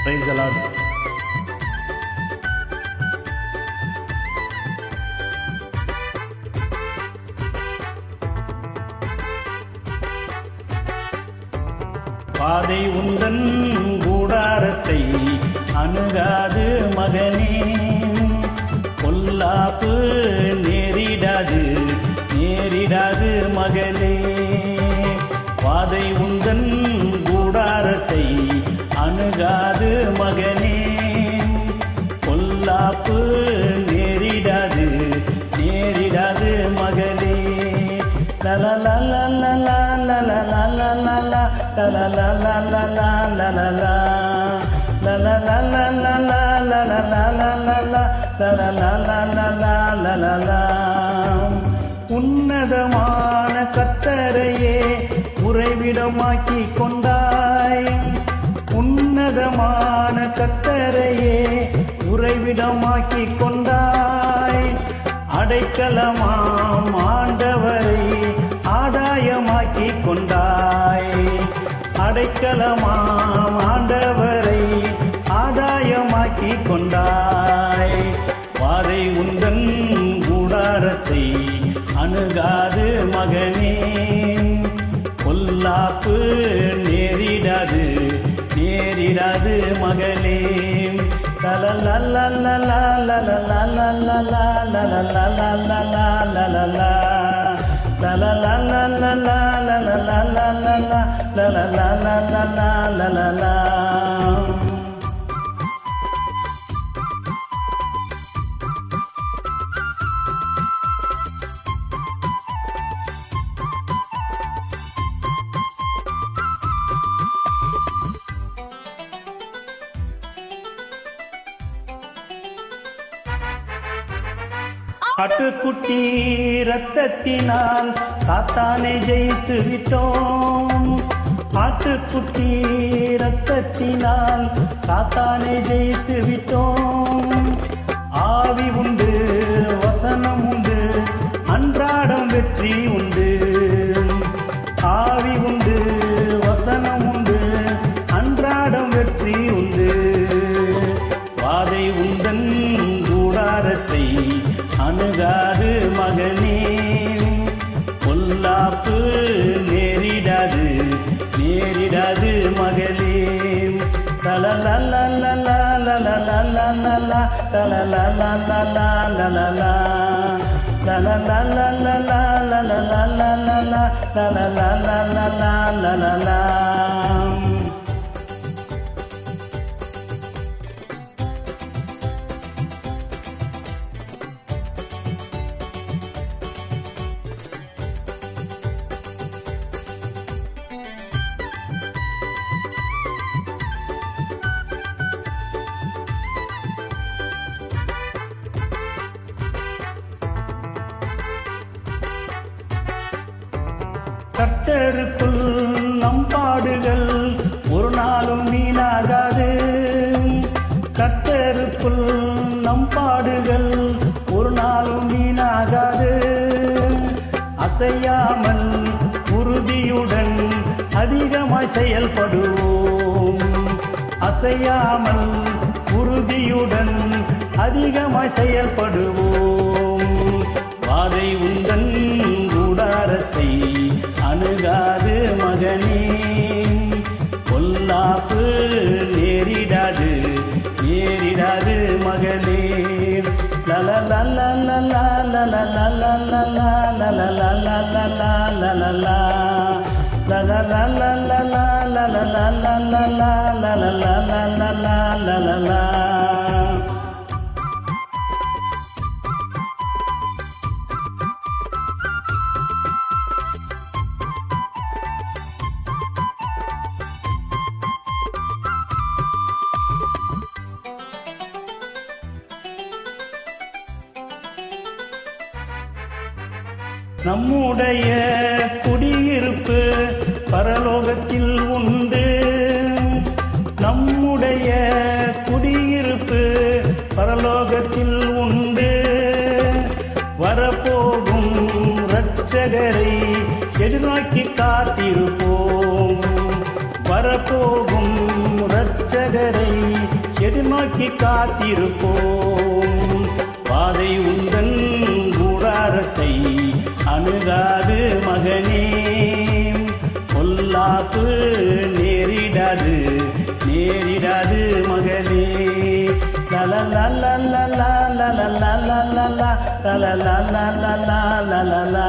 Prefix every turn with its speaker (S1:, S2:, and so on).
S1: Praise the Lord. பாதை உந்தன் கூடாரத்தை அணுகாது மகனே, பொல்லாப்பு நேரிடாது நேரிடாது மகளே. பாதை உந்தன் கூடாரத்தை அணுகாது மகனே, பொல்லாப்பு நேரிடாது நேரிடாது மகளே. லலலலலலா லலலலலலா லலலலலலா லலலா லலலலலலா லலலலலலா லலலலலலா லலலா. உன்னதமான கர்த்தரையே உறைவிடமாக்கி கொண்டாய், உன்னதமான கர்த்தரையே உறைவிடமாக்கி கொண்டாய். அடைக்கலமாம் ஆண்டவரை ஆதாயமாக்கி கொண்டாய், அடைக்கலமாம் ஆண்டவரை ஆதாயமாக்கி கொண்டாய். பாதை உந்தன் கூடாரத்தை அணுகாது மகனே, பொல்லாப்பு நேரிடாது நேரிடாது மகளே. லலலலலலா லலலலலலா லலலலலலா லலலா லலலலலலா லலலலலலா லலலலலலா லலலா. ஆட்டுக்குட்டி ரத்தத்தினால் சாத்தானை ஜெயித்து விட்டோம், ஆட்டுக்குட்டி ரத்தத்தினால் சாத்தானை ஜெயித்து விட்டோம். ஆவி உண்டு வசனம் உண்டு அன்றாடம் வெற்றி உண்டு, ஆவி உண்டு வசனம் உண்டு அன்றாடம் வெற்றி உண்டு. வாதை உந்தன் கூடாரத்தை அணுகாது மகனே, பொல்லாப்பு நேரிடாது நேரிடாது மகளே. லலலலலலா லலலலலலா லலலலலலா லலலா லலலலலலா லலலலலலா லலலலலலா லலலா. கர்த்தருக்குள் நம் பாடுகள் ஒரு நாளும் வீணாகாது, கர்த்தருக்குள் நம் பாடுகள் ஒரு நாளும் வீணாகாது. அசையாமல் உறுதியுடன் அதிகமாய் செயல்படுவோம், அசையாமல் உறுதியுடன் அதிகமாய் செயல்படுவோம். வாதை உந்தன் கூடாரத்தை அணுகாது மகனே, பொல்லாப்பு நேரிடாது நேரிடாது மகளே. லலலலலலா லலலலலலா லலலலலலா லலலா லலலலலலா லலலலலலா லலலலலலா லலலா. நம்முடைய குடியிருப்பு பரலோகத்தில் உண்டு, நம்முடைய குடியிருப்பு பரலோகத்தில் உண்டு. வரப்போகும் இரட்சகரை எதிர்நோக்கி காத்திருப்போம், வரப்போகும் இரட்சகரை எதிர்நோக்கி காத்திருப்போம். பாதை உந்தன் கூடாரத்தை அணுகாது மகனே, பொல்லாப்பு நேரிடாது நேரிடாது மகனே. லலலலலலா லலலலலலா லலலலலலா லலலா